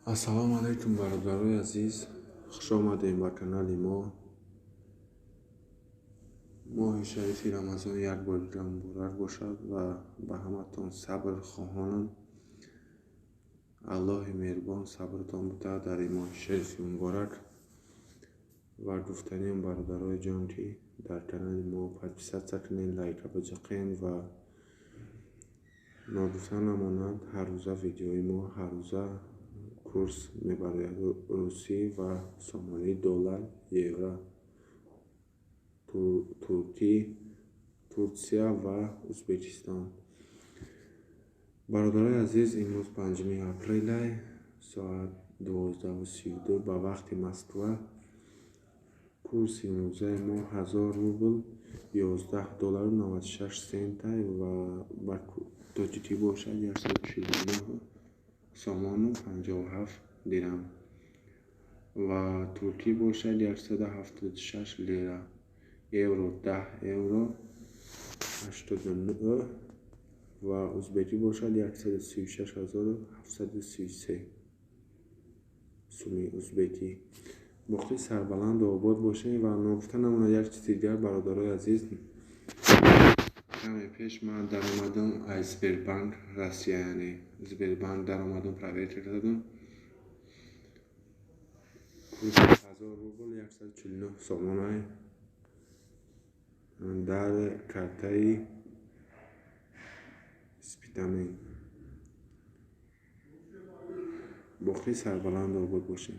ассалому алайкум бародарои азиз, хуш омадем ба канали мо. моҳи шарифи рамазон як бор дига муборак бошад ва ба ҳаматон сабр хоҳонам. аллоҳи меҳрубон сабртон бидиҳад дар ин моҳи шарифи муборак. ва гуфтанем бародарои ҷон ки дар канали мо подписатсия кунед, лайка баҷақед ва ногуфта намонад ҳар рӯза видеои мо ҳар рӯза курс мебарояд русӣ ва сомонӣ, доллар, евро, туркӣ, Турсия ва Узбекистон. бародарои азиз, имрӯз 5 апрел соат 12:32 ба вақти Москва. курси имрӯзаи мо 1000 рубл $11.96 ва ба тоҷикӣ бошад 149 сомону 57 дирам ва туркӣ бошад 176 лира, евро 10 евро 89 ва узбекӣ бошад 136733 суми узбекӣ. боқӣ сарбаланду обод бошем ва ногуфта намонад як чизи дигар бародарои азиз. каме пеш ман даромадам аз Сбербанк Россия, яъне Сбербанк даромадам проверка кардам. курси 1000 рубл 149 сомон дар картаи испитамент. боқӣ сарбаланду обод бошем.